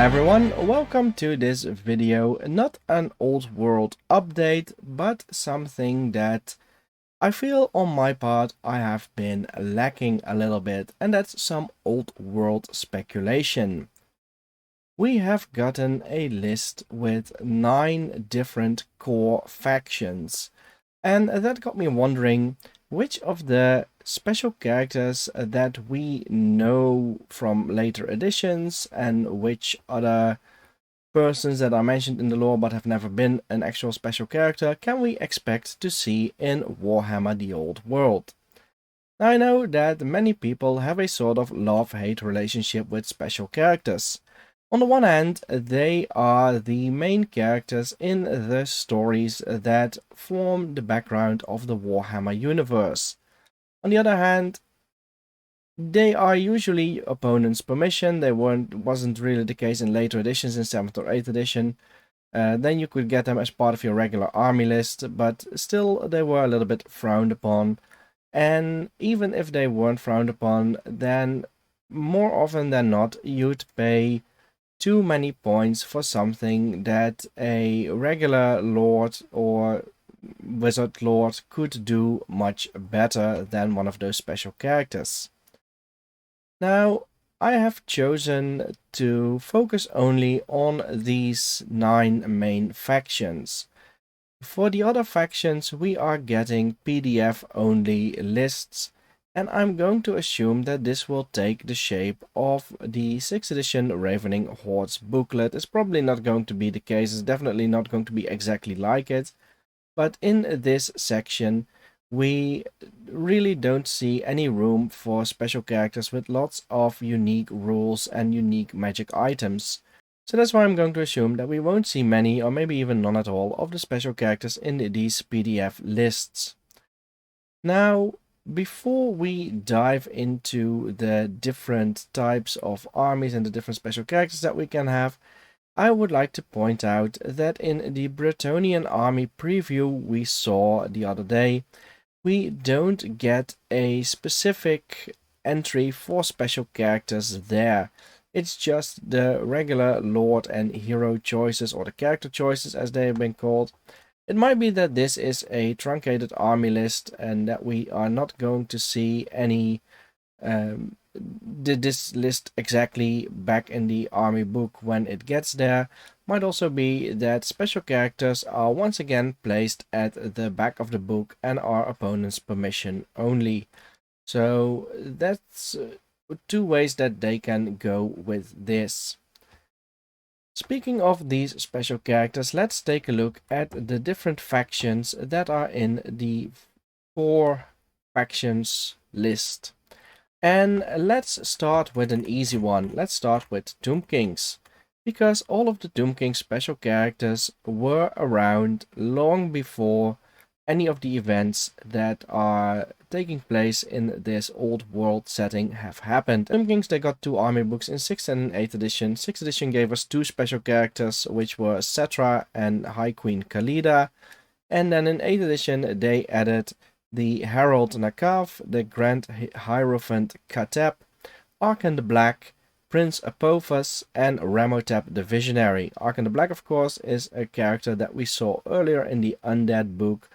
Hi everyone, welcome to this video. Not an old world update, but something that I feel on my part I have been lacking a little bit, and that's some old world speculation. We have gotten a list with 9 different core factions, and that got me wondering which of the special characters that we know from later editions and which other persons that are mentioned in the lore but have never been an actual special character can we expect to see in Warhammer the Old World. Now, I know that many people have a sort of love-hate relationship with special characters. On the one hand, they are the main characters in the stories that form the background of the Warhammer universe. On the other hand, they are usually opponents' permission. They wasn't really the case in later editions, in 7th or 8th edition. Then you could get them as part of your regular army list, but still they were a little bit frowned upon. And even if they weren't frowned upon, then more often than not, you'd pay too many points for something that a regular lord or wizard lord could do much better than one of those special characters. Now, I have chosen to focus only on these 9 main factions. For the other factions, we are getting PDF-only lists, and I'm going to assume that this will take the shape of the 6th edition Ravening Hordes booklet. It's probably not going to be the case, it's definitely not going to be exactly like it, but in this section, we really don't see any room for special characters with lots of unique rules and unique magic items. So that's why I'm going to assume that we won't see many or maybe even none at all of the special characters in these PDF lists. Now, before we dive into the different types of armies and the different special characters that we can have, I would like to point out that in the Brettonian army preview we saw the other day, we don't get a specific entry for special characters there. It's just the regular lord and hero choices, or the character choices as they have been called. It might be that this is a truncated army list and that we are not going to see any this list exactly back in the army book when it gets there. Might also be that special characters are once again placed at the back of the book and are opponents' permission only. So that's 2 ways that they can go with this. Speaking of these special characters, let's take a look at the different factions that are in the 4 factions list. And let's start with an easy one. Let's start with Tomb Kings, because all of the Tomb King special characters were around long before any of the events that are taking place in this old world setting have happened. Tomb Kings, they got 2 army books in 6th and 8th edition. 6th edition gave us 2 special characters, which were Cetra and High Queen Khalida. And then in 8th edition, they added the Herald Nakav, the Grand Hierophant Kateb, Arkan the Black, Prince Apophis, and Ramotep the Visionary. Arkan the Black, of course, is a character that we saw earlier in the Undead book.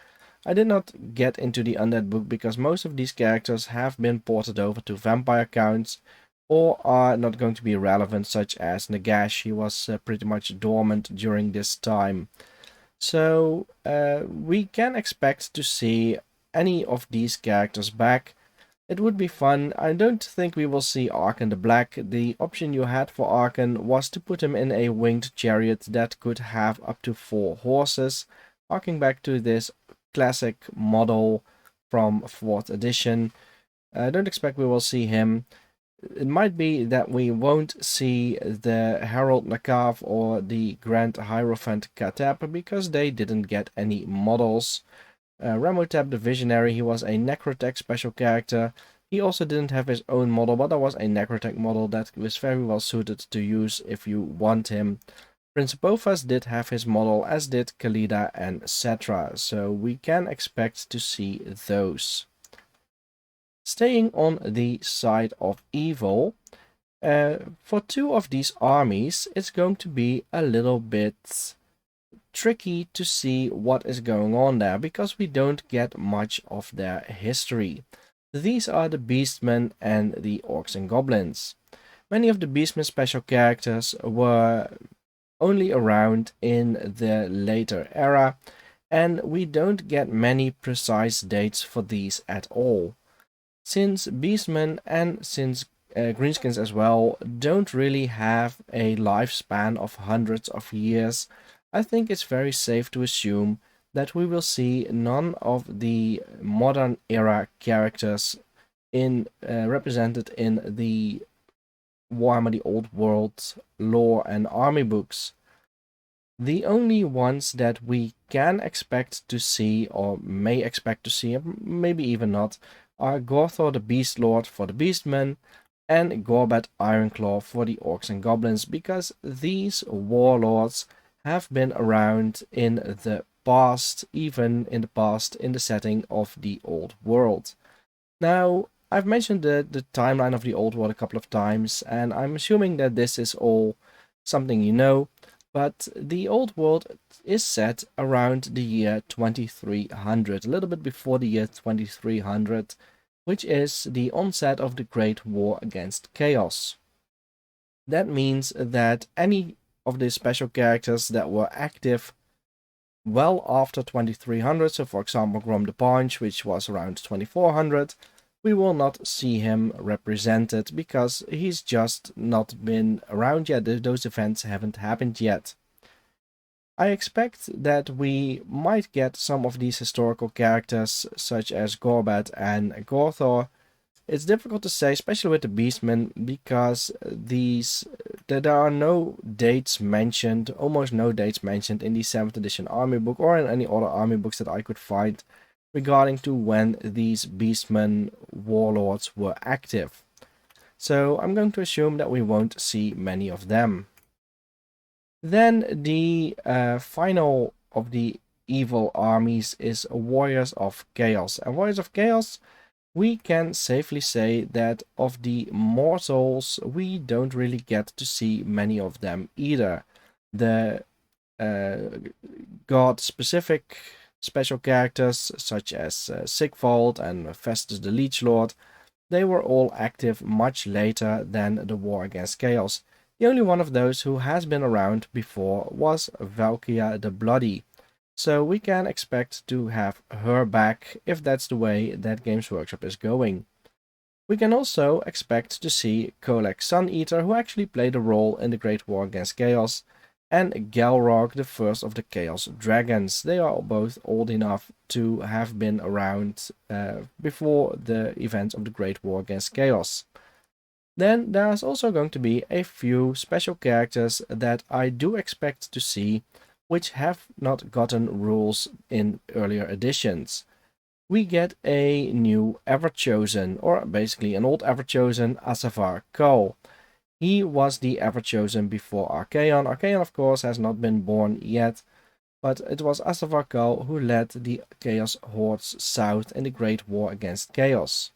I did not get into the Undead book because most of these characters have been ported over to vampire counts or are not going to be relevant, such as Nagash. He was pretty much dormant during this time. So we can expect to see any of these characters back. It would be fun. I don't think we will see Arkan the Black. The option you had for Arkan was to put him in a winged chariot that could have up to 4 horses, harking back to this classic model from 4th edition. I don't expect we will see him. It might be that we won't see the Herald Nakav or the Grand Hierophant Kateb because they didn't get any models. Ramotep the Visionary, he was a Necrotech special character. He also didn't have his own model, but there was a Necrotech model that was very well suited to use if you want him. Prince Apophis did have his model, as did Khalida and Cetra, so we can expect to see those. Staying on the side of evil, For two of these armies, it's going to be a little bit tricky to see what is going on there because we don't get much of their history. These are the Beastmen and the Orcs and Goblins. Many of the Beastmen special characters were only around in the later era, and we don't get many precise dates for these at all. Since Beastmen and since Greenskins as well don't really have a lifespan of hundreds of years, I think it's very safe to assume that we will see none of the modern era characters represented in the Warhammer the Old World lore and army books. The only ones that we can expect to see, or may expect to see, maybe even not, are Gorthor the Beast Lord for the Beastmen and Gorbat Ironclaw for the Orcs and Goblins, because these warlords have been around in the past, even in the past, in the setting of the Old World. Now, I've mentioned the timeline of the Old World a couple of times, and I'm assuming that this is all something you know. But the Old World is set around the year 2300, a little bit before the year 2300, which is the onset of the Great War against Chaos. That means that any of the special characters that were active well after 2300, so for example Grom the Paunch, which was around 2400, we will not see him represented because he's just not been around yet. Those events haven't happened yet. I expect that we might get some of these historical characters such as Gorbat and Gorthor. It's difficult to say, especially with the Beastmen, because there are no dates mentioned, almost no dates mentioned in the 7th edition army book or in any other army books that I could find regarding to when these Beastmen warlords were active. So I'm going to assume that we won't see many of them. Then the final of the evil armies is Warriors of Chaos. And Warriors of Chaos, we can safely say that of the mortals, we don't really get to see many of them either. The god-specific special characters such as Sigvald and Festus the Leech Lord, they were all active much later than the War Against Chaos. The only one of those who has been around before was Valkia the Bloody, so we can expect to have her back if that's the way that Games Workshop is going. We can also expect to see Kolek Sun-Eater, who actually played a role in the Great War Against Chaos, and Galrog, the first of the Chaos Dragons. They are both old enough to have been around before the events of the Great War Against Chaos. Then there's also going to be a few special characters that I do expect to see, which have not gotten rules in earlier editions. We get a new Everchosen, or basically an old Everchosen, Asavar Kul. He was the Everchosen before Archaon. Archaon, of course, has not been born yet, but it was Asavar Kul who led the Chaos Hordes south in the Great War Against Chaos.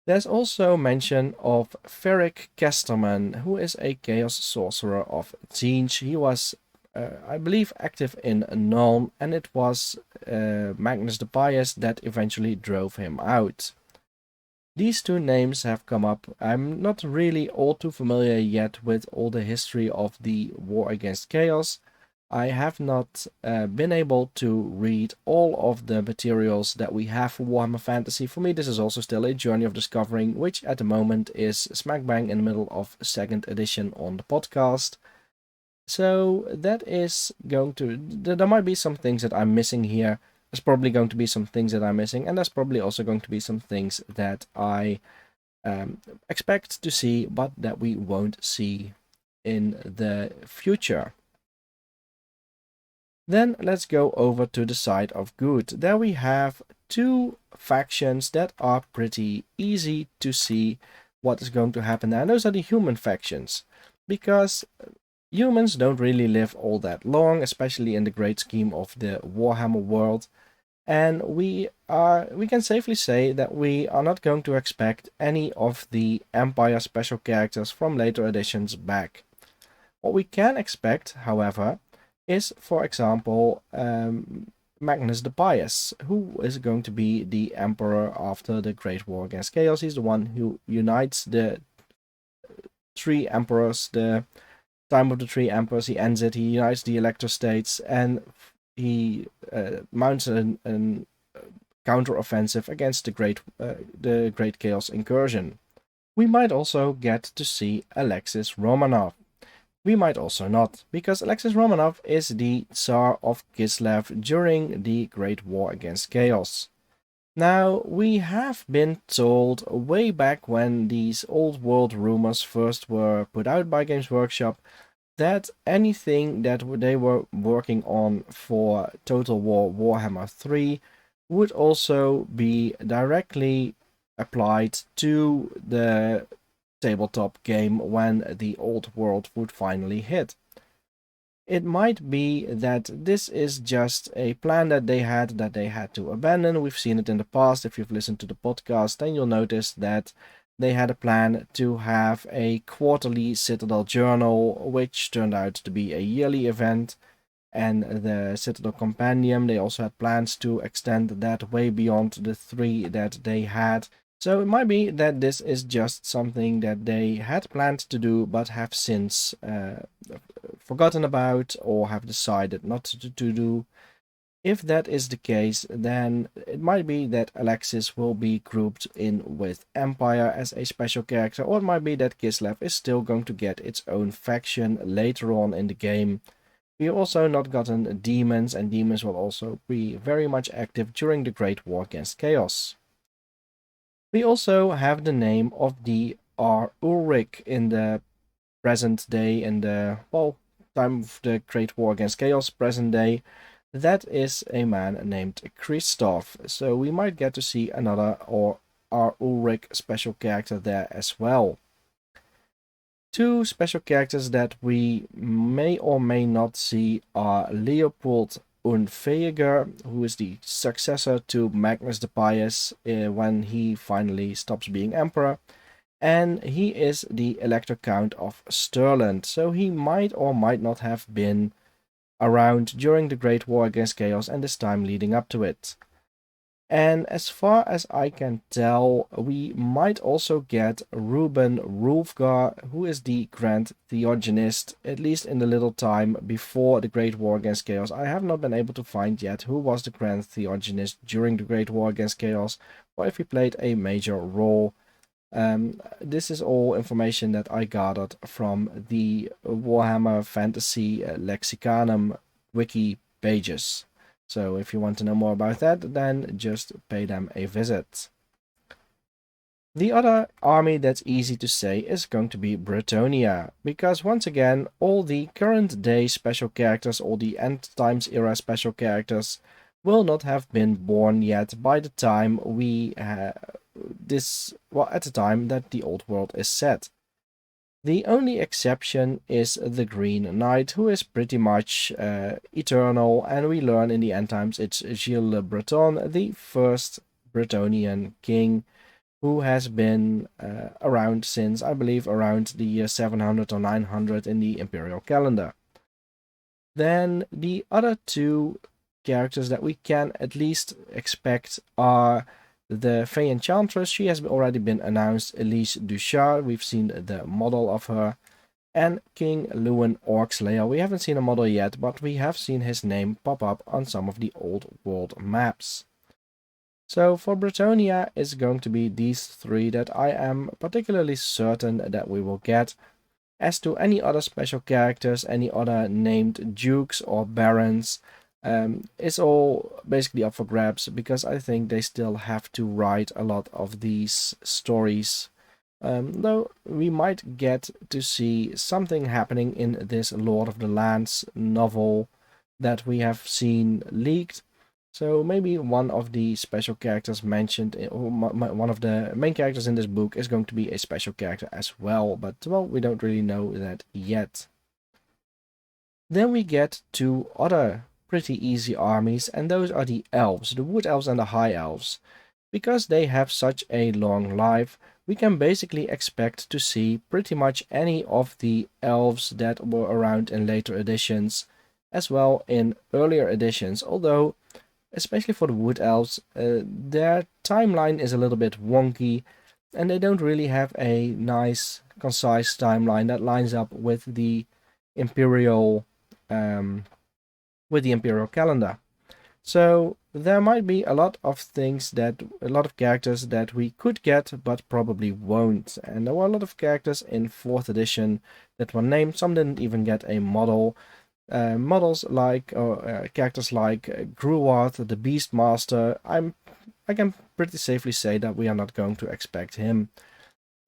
There's also mention of Ferric Kesterman, who is a Chaos Sorcerer of Tzeentch. He was, I believe, active in Nuln, and it was Magnus the Pious that eventually drove him out. These two names have come up. I'm not really all too familiar yet with all the history of the War Against Chaos. I have not been able to read all of the materials that we have for Warhammer Fantasy. For me, this is also still a journey of discovering, which at the moment is smack bang in the middle of 2nd edition on the podcast. So that is going to... There might be some things that I'm missing here. There's probably going to be some things that I'm missing, and there's probably also going to be some things that I expect to see, but that we won't see in the future. Then let's go over to the side of good. There we have two factions that are pretty easy to see what is going to happen there. And those are the human factions, because humans don't really live all that long, especially in the great scheme of the Warhammer world. And we can safely say that we are not going to expect any of the Empire special characters from later editions back. What we can expect, however, is, for example, Magnus the Pious, who is going to be the Emperor after the Great War Against Chaos. He's the one who unites the three emperors, the time of the three emperors. He ends it, he unites the Elector states, and he mounts an counter-offensive against the Great Chaos Incursion. We might also get to see Alexis Romanov. We might also not, because Alexis Romanov is the Tsar of Kislev during the Great War Against Chaos. Now, we have been told way back when these old world rumors first were put out by Games Workshop that anything that they were working on for Total War Warhammer 3 would also be directly applied to the tabletop game when the old world would finally hit. It might be that this is just a plan that they had to abandon. We've seen it in the past. If you've listened to the podcast, then you'll notice that they had a plan to have a quarterly Citadel journal, which turned out to be a yearly event. And the Citadel Compendium, they also had plans to extend that way beyond the 3 that they had. So it might be that this is just something that they had planned to do but have since forgotten about or have decided not to do. If that is the case, then it might be that Alexis will be grouped in with Empire as a special character, or it might be that Kislev is still going to get its own faction later on in the game. We've also not gotten demons, and demons will also be very much active during the Great War Against Chaos. We also have the name of the R. Ulrich in the present day, in the, well, time of the Great War Against Chaos, present day. That is a man named Christoph, so we might get to see another or R. Ulrich special character there as well. Two special characters that we may or may not see are Leopold Unfähiger, who is the successor to Magnus the Pious when he finally stops being emperor, and he is the Elector Count of Stirland, so he might or might not have been around during the Great War Against Chaos and this time leading up to it. And as far as I can tell, we might also get Ruben Rulfgar, who is the Grand Theogenist, at least in the little time before the Great War Against Chaos. I have not been able to find yet who was the Grand Theogenist during the Great War Against Chaos, or if he played a major role. This is all information that I gathered from the Warhammer Fantasy Lexicanum wiki pages. So if you want to know more about that, then just pay them a visit. The other army that's easy to say is going to be Rettonia, because once again, all the current day special characters, all the End Times era special characters, will not have been born yet by the time at the time that the old world is set. The only exception is the Green Knight, who is pretty much eternal, and we learn in the end times it's Gilles Le Breton, the first Bretonnian king, who has been around since, I believe, around the year 700 or 900 in the imperial calendar. Then the other two characters that we can at least expect are the Fey Enchantress. She has already been announced, Elise Duchard. We've seen the model of her. And King Lewin Orcslayer. We haven't seen a model yet, but we have seen his name pop up on some of the old world maps. So for Bretonnia, it's going to be these three that I am particularly certain that we will get. As to any other special characters, any other named dukes or barons, it's all basically up for grabs, because I think they still have to write a lot of these stories. Though we might get to see something happening in this Lord of the Lands novel that we have seen leaked. So maybe one of the special characters mentioned, or one of the main characters in this book is going to be a special character as well. But, well, we don't really know that yet. Then we get two other pretty easy armies, and those are the elves, the wood elves and the high elves. Because they have such a long life, we can basically expect to see pretty much any of the elves that were around in later editions, as well in earlier editions, although especially for the wood elves, their timeline is a little bit wonky, and they don't really have a nice, concise timeline that lines up with the imperial um, calendar. So there might be a lot of characters that we could get, but probably won't. And there were a lot of characters in 4th edition that were named. Some didn't even get a model. Models like characters like Gruward, the Beastmaster. I can pretty safely say that we are not going to expect him.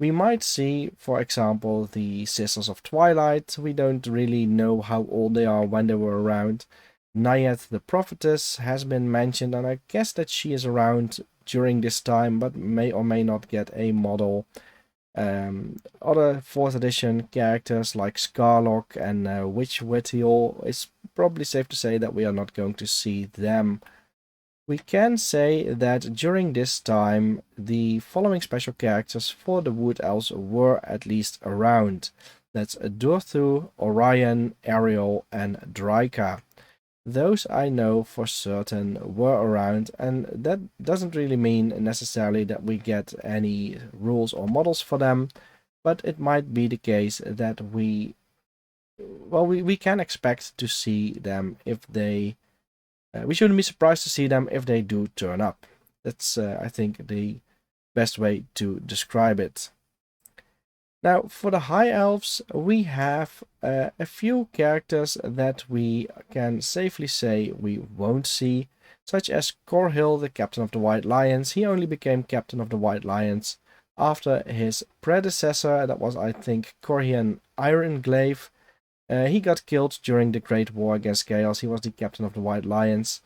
We might see, for example, the Sisters of Twilight. We don't really know how old they are when they were around. Naiad the Prophetess has been mentioned, and I guess that she is around during this time, but may or may not get a model. Other 4th edition characters like Scarlock and Witch Whittiel, it's probably safe to say that we are not going to see them. We can say that during this time, the following special characters for the Wood Elves were at least around. That's Durthu, Orion, Ariel, and Draika. Those I know for certain were around, and that doesn't really mean necessarily that we get any rules or models for them, but it might be the case that we can expect to see them if they we shouldn't be surprised to see them if they do turn up. That's I think the best way to describe it. Now, for the High Elves, we have a few characters that we can safely say we won't see, such as Corhill, the Captain of the White Lions. He only became Captain of the White Lions after his predecessor, that was, I think, Corhian Ironglaive. He got killed during the Great War against Chaos. He was the Captain of the White Lions.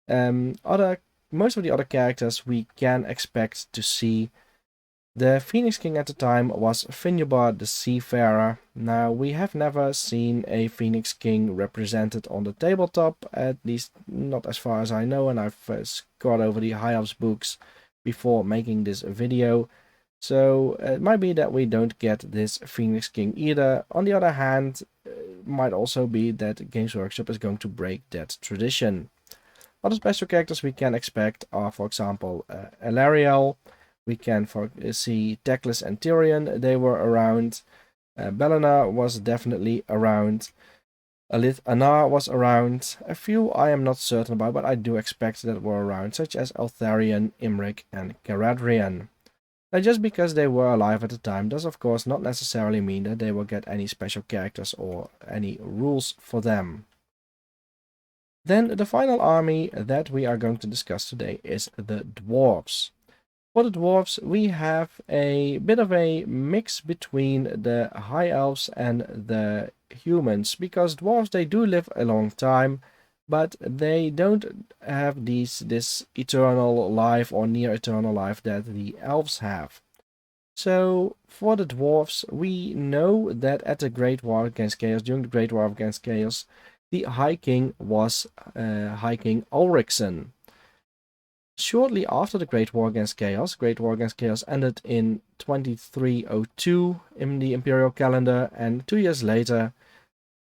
Most of the other characters we can expect to see. The Phoenix King at the time was Finubar the Seafarer. Now, we have never seen a Phoenix King represented on the tabletop, at least not as far as I know, and I've scored over the High Elves books before making this video. So it might be that we don't get this Phoenix King either. On the other hand, it might also be that Games Workshop is going to break that tradition. Other special characters we can expect are, for example, Elariel. We can see Teclis and Tyrion, they were around. Belena was definitely around. Alith Anar was around. A few I am not certain about, but I do expect that were around, such as Altharion, Imric, and Caradrian. Now, just because they were alive at the time does of course not necessarily mean that they will get any special characters or any rules for them. Then the final army that we are going to discuss today is the Dwarves. For the Dwarves, we have a bit of a mix between the High Elves and the humans, because Dwarves, they do live a long time, but they don't have this eternal life or near eternal life that the Elves have. So, for the Dwarves, we know that at the Great War Against Chaos, during the Great War Against Chaos, the High King was High King Ulrichsen. Shortly after the Great War Against Chaos ended in 2302 in the Imperial calendar, and 2 years later,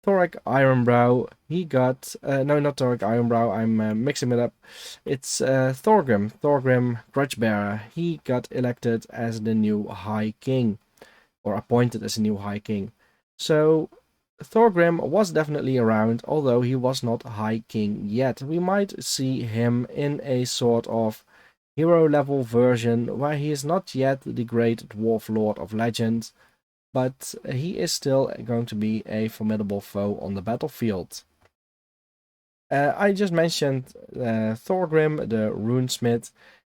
Thorek Ironbrow, he got, no, not Thorek Ironbrow, I'm mixing it up, it's Thorgrim Grudgebearer. He got elected as the new High King, or appointed as a new High King. So Thorgrim was definitely around, although he was not High King yet. We might see him in a sort of hero level version where he is not yet the great dwarf lord of legend, but he is still going to be a formidable foe on the battlefield. I just mentioned Thorgrim, the runesmith.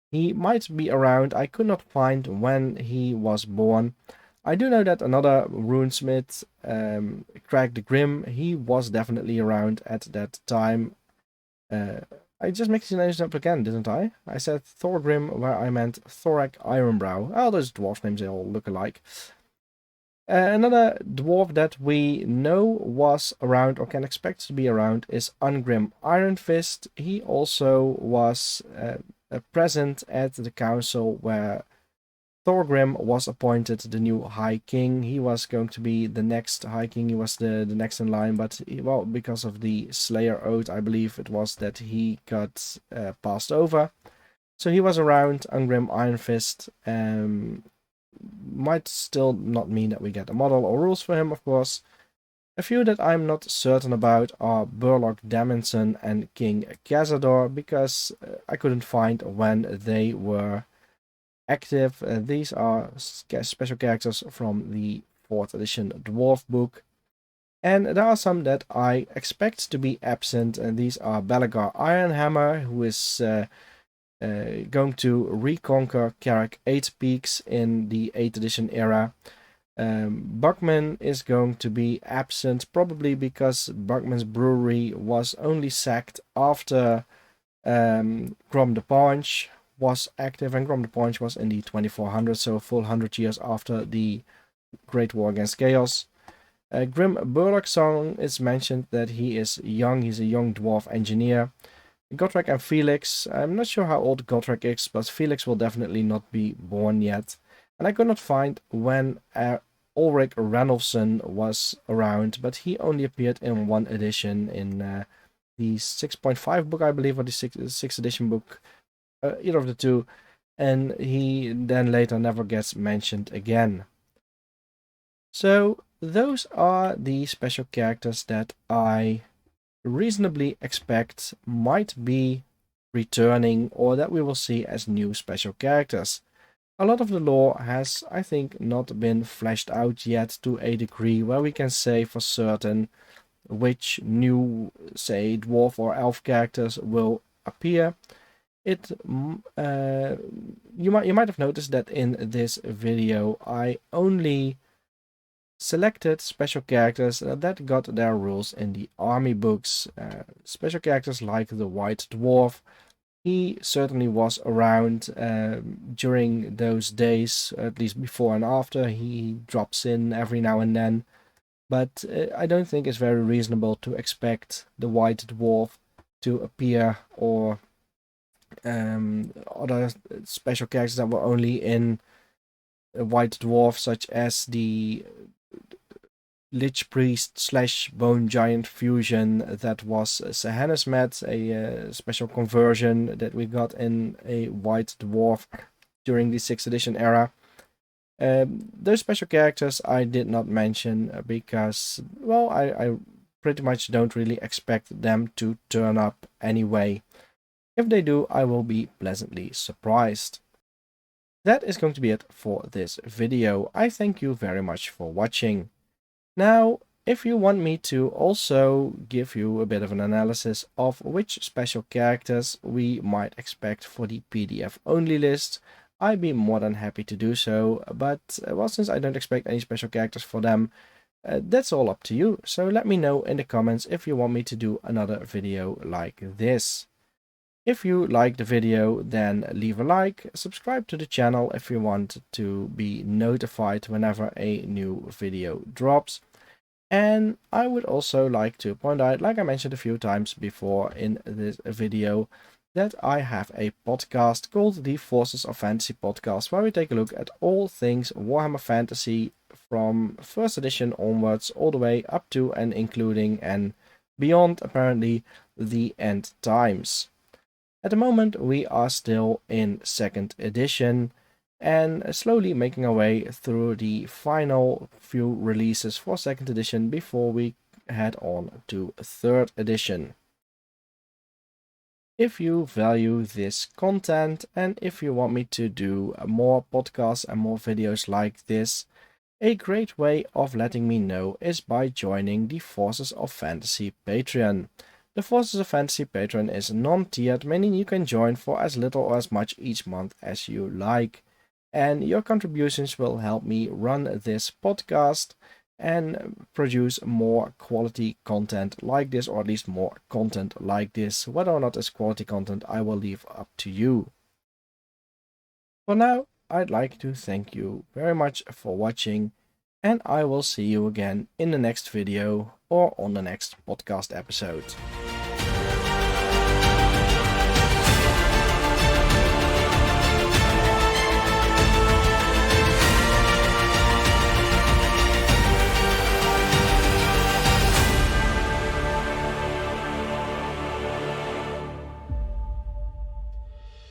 He might be around. I could not find when he was born. I do know that another runesmith, Crag the Grim, he was definitely around at that time. I just mixed his names up again, didn't I? I said Thorgrim where I meant Thorek Ironbrow. Oh, those dwarf names, they all look alike. Another dwarf that we know was around or can expect to be around is Ungrim Iron Fist. He also was present at the council where Thorgrim was appointed the new High King. He was going to be the next High King. He was the next in line, but well, because of the Slayer Oath, I believe it was that he got passed over. So he was around, Ungrim Iron Fist. Might still not mean that we get a model or rules for him, of course. A few that I'm not certain about are Burlock Daminson and King Cazador, because I couldn't find when they were active. These are special characters from the 4th edition Dwarf book. And there are some that I expect to be absent, and these are Belagar Ironhammer, who is going to reconquer Carrack 8 Peaks in the 8th edition era. Buckman is going to be absent, probably because Buckman's brewery was only sacked after Grom the Paunch was active, and Grom the Paunch was in the 2400, so a full 100 years after the Great War Against Chaos. Grim Burlock-song is mentioned that he is young, he's a young dwarf engineer. Gotrek and Felix, I'm not sure how old Gotrek is, but Felix will definitely not be born yet. And I could not find when Ulrich Ranulfson was around, but he only appeared in one edition in the 6.5 book, I believe, or the 6th edition book, either of the two, and he then later never gets mentioned again. So those are the special characters that I reasonably expect might be returning, or that we will see as new special characters. A lot of the lore has, I think, not been fleshed out yet to a degree where we can say for certain which new, say, dwarf or elf characters will appear. You might have noticed that in this video I only selected special characters that got their rules in the army books. Special characters like the White Dwarf. He certainly was around during those days, at least before and after. He drops in every now and then. But I don't think it's very reasonable to expect the White Dwarf to appear, or other special characters that were only in a White Dwarf, such as the Lich Priest / Bone Giant fusion that was Sahanismet, a special conversion that we got in a White Dwarf during the 6th edition era. Those special characters I did not mention because, well, I pretty much don't really expect them to turn up anyway. If they do, I will be pleasantly surprised. That is going to be it for this video. I thank you very much for watching. Now, if you want me to also give you a bit of an analysis of which special characters we might expect for the PDF only list, I'd be more than happy to do so, but well, since I don't expect any special characters for them, that's all up to you. So let me know in the comments if you want me to do another video like this. If you like the video, then leave a like, subscribe to the channel if you want to be notified whenever a new video drops. And I would also like to point out, like I mentioned a few times before in this video, that I have a podcast called the Forces of Fantasy podcast, where we take a look at all things Warhammer Fantasy from 1st edition onwards, all the way up to and including and beyond, apparently, the end times. At the moment, we are still in 2nd edition, and slowly making our way through the final few releases for 2nd edition before we head on to 3rd edition. If you value this content, and if you want me to do more podcasts and more videos like this, a great way of letting me know is by joining the Forces of Fantasy Patreon. The Forces of Fantasy Patreon is non-tiered, meaning you can join for as little or as much each month as you like. And your contributions will help me run this podcast and produce more quality content like this, or at least more content like this. Whether or not it's quality content, I will leave up to you. For now, I'd like to thank you very much for watching, and I will see you again in the next video or on the next podcast episode.